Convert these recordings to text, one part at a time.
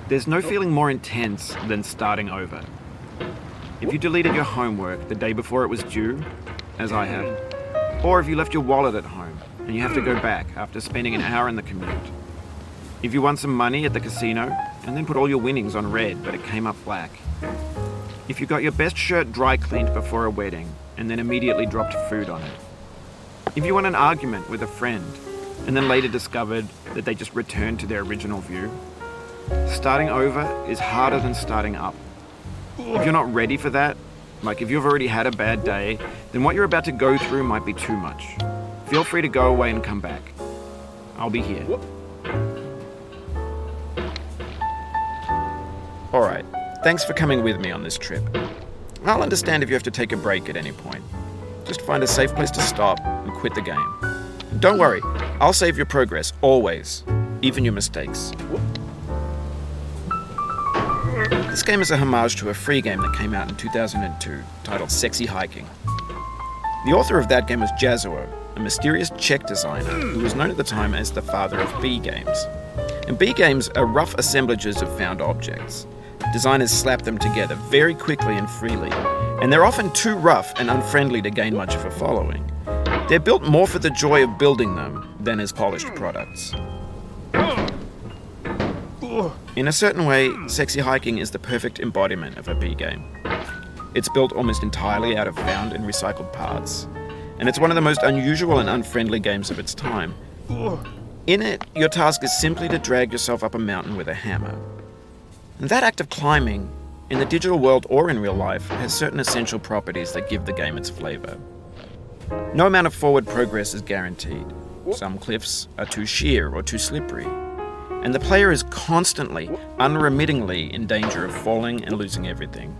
There's no feeling more intense than starting over. If you deleted your homework the day before it was due, as I have, or if you left your wallet at home and you have to go back after spending an hour in the commute. If you won some money at the casino and then put all your winnings on red but it came up black. If you got your best shirt dry cleaned before a wedding and then immediately dropped food on it. If you won an argument with a friend and then later discovered that they just returned to their original view. Starting over is harder than starting up. If you're not ready for that, like if you've already had a bad day, then what you're about to go through might be too much. Feel free to go away and come back. I'll be here. Alright, thanks for coming with me on this trip. I'll understand if you have to take a break at any point. Just find a safe place to stop and quit the game. And don't worry, I'll save your progress, always. Even your mistakes. This game is a homage to a free game that came out in 2002, titled Sexy Hiking. The author of that game was Jazuo, a mysterious Czech designer who was known at the time as the father of B games. And B games are rough assemblages of found objects. Designers slap them together very quickly and freely, and they're often too rough and unfriendly to gain much of a following. They're built more for the joy of building them than as polished products. In a certain way, Sexy Hiking is the perfect embodiment of a B game. It's built almost entirely out of found and recycled parts, and it's one of the most unusual and unfriendly games of its time. In it, your task is simply to drag yourself up a mountain with a hammer. And that act of climbing, in the digital world or in real life, has certain essential properties that give the game its flavor. No amount of forward progress is guaranteed. Some cliffs are too sheer or too slippery. And the player is constantly, unremittingly in danger of falling and losing everything.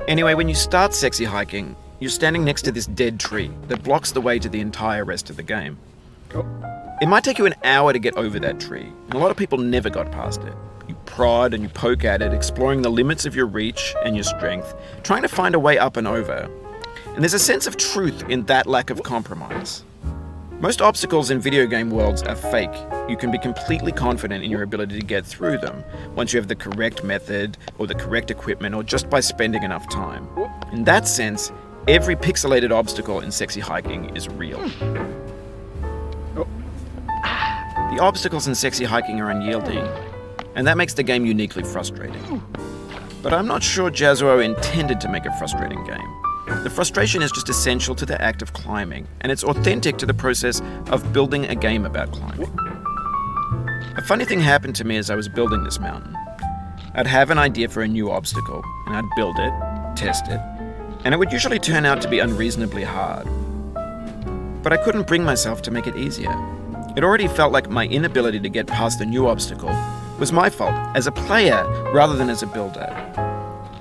Anyway, when you start Sexy Hiking, you're standing next to this dead tree that blocks the way to the entire rest of the game. It might take you an hour to get over that tree, and a lot of people never got past it. You prod and you poke at it, exploring the limits of your reach and your strength, trying to find a way up and over. And there's a sense of truth in that lack of compromise. Most obstacles in video game worlds are fake. You can be completely confident in your ability to get through them once you have the correct method or the correct equipment or just by spending enough time. In that sense, every pixelated obstacle in Sexy Hiking is real. The obstacles in Sexy Hiking are unyielding, and that makes the game uniquely frustrating. But I'm not sure Jazuo intended to make a frustrating game. The frustration is just essential to the act of climbing, and it's authentic to the process of building a game about climbing. A funny thing happened to me as I was building this mountain. I'd have an idea for a new obstacle, and I'd build it, test it, and it would usually turn out to be unreasonably hard. But I couldn't bring myself to make it easier. It already felt like my inability to get past the new obstacle was my fault as a player rather than as a builder.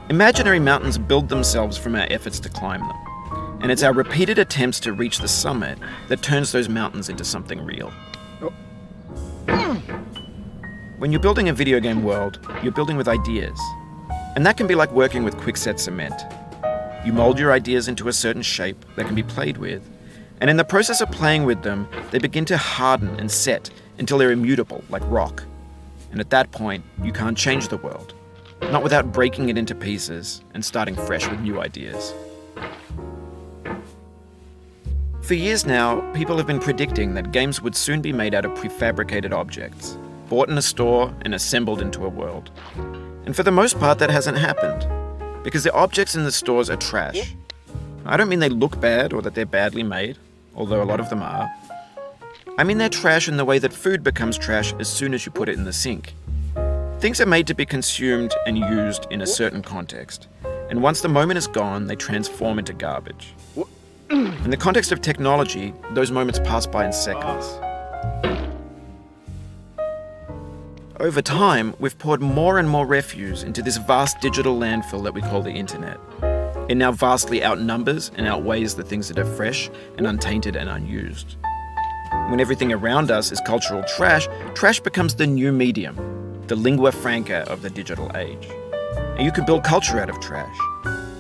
Imaginary mountains build themselves from our efforts to climb them, and it's our repeated attempts to reach the summit that turns those mountains into something real. When you're building a video game world, you're building with ideas, and that can be like working with quickset cement. You mold your ideas into a certain shape that can be played with, and in the process of playing with them, they begin to harden and set until they're immutable, like rock. And at that point, you can't change the world. Not without breaking it into pieces and starting fresh with new ideas. For years now, people have been predicting that games would soon be made out of prefabricated objects, bought in a store and assembled into a world. And for the most part, that hasn't happened, because the objects in the stores are trash. I don't mean they look bad or that they're badly made, although a lot of them are. I mean they're trash in the way that food becomes trash as soon as you put it in the sink. Things are made to be consumed and used in a certain context, and once the moment is gone, they transform into garbage. In the context of technology, those moments pass by in seconds. Over time, we've poured more and more refuse into this vast digital landfill that we call the internet. It now vastly outnumbers and outweighs the things that are fresh and untainted and unused. When everything around us is cultural trash, trash becomes the new medium, the lingua franca of the digital age. And you can build culture out of trash,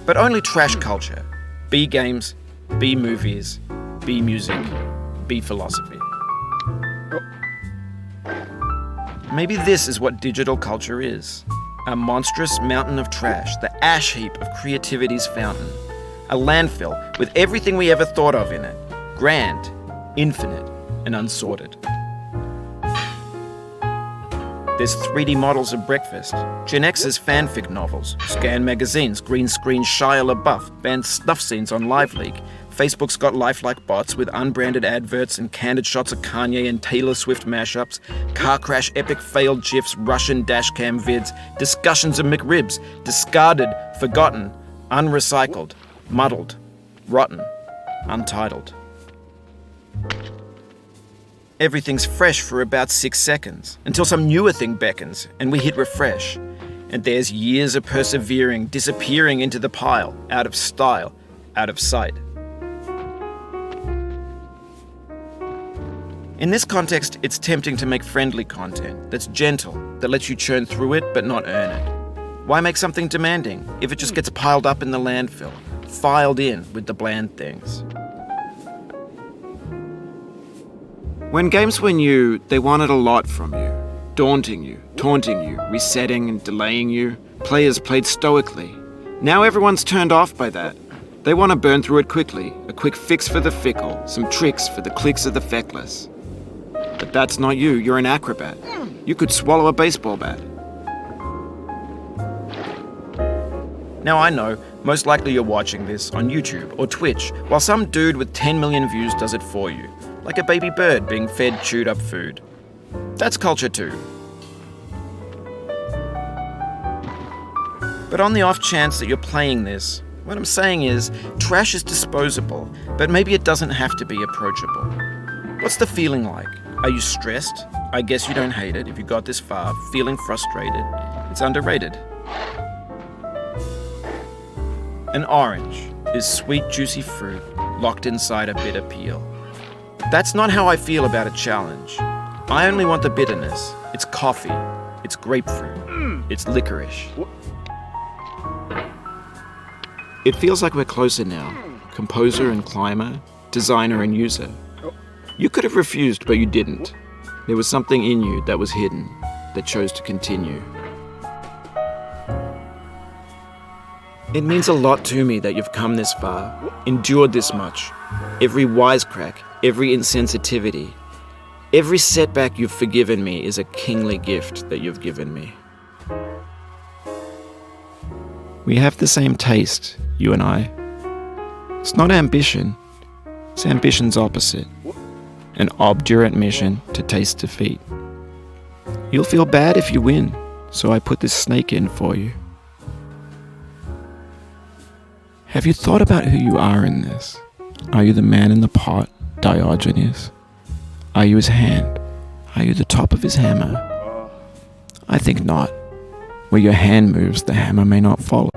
but only trash culture. B games, B movies, B music, B philosophy. Maybe this is what digital culture is. A monstrous mountain of trash, the ash heap of creativity's fountain. A landfill with everything we ever thought of in it. Grand, infinite, and unsorted. There's 3D models of breakfast, Gen X's fanfic novels, scan magazines, green screen Shia LaBeouf, banned snuff scenes on LiveLeak. Facebook's got lifelike bots with unbranded adverts and candid shots of Kanye and Taylor Swift mashups, car crash epic failed GIFs, Russian dashcam vids, discussions of McRibs, discarded, forgotten, unrecycled, muddled, rotten, untitled. Everything's fresh for about 6 seconds, until some newer thing beckons, and we hit refresh. And there's years of persevering, disappearing into the pile, out of style, out of sight. In this context, it's tempting to make friendly content that's gentle, that lets you churn through it but not earn it. Why make something demanding if it just gets piled up in the landfill, filed in with the bland things? When games were new, they wanted a lot from you. Daunting you, taunting you, resetting and delaying you. Players played stoically. Now everyone's turned off by that. They want to burn through it quickly, a quick fix for the fickle, some tricks for the clicks of the feckless. But that's not you, you're an acrobat. You could swallow a baseball bat. Now I know, most likely you're watching this on YouTube or Twitch, while some dude with 10 million views does it for you. Like a baby bird being fed chewed up food. That's culture too. But on the off chance that you're playing this, what I'm saying is, trash is disposable, but maybe it doesn't have to be approachable. What's the feeling like? Are you stressed? I guess you don't hate it if you got this far. Feeling frustrated? It's underrated. An orange is sweet, juicy fruit locked inside a bitter peel. That's not how I feel about a challenge. I only want the bitterness. It's coffee. It's grapefruit. It's licorice. It feels like we're closer now. Composer and climber, designer and user. You could have refused, but you didn't. There was something in you that was hidden, that chose to continue. It means a lot to me that you've come this far, endured this much. Every wisecrack, every insensitivity, every setback you've forgiven me is a kingly gift that you've given me. We have the same taste, you and I. It's not ambition, it's ambition's opposite. An obdurate mission to taste defeat. You'll feel bad if you win, so I put this snake in for you. Have you thought about who you are in this? Are you the man in the pot, Diogenes? Are you his hand? Are you the top of his hammer? I think not. Where your hand moves, the hammer may not follow.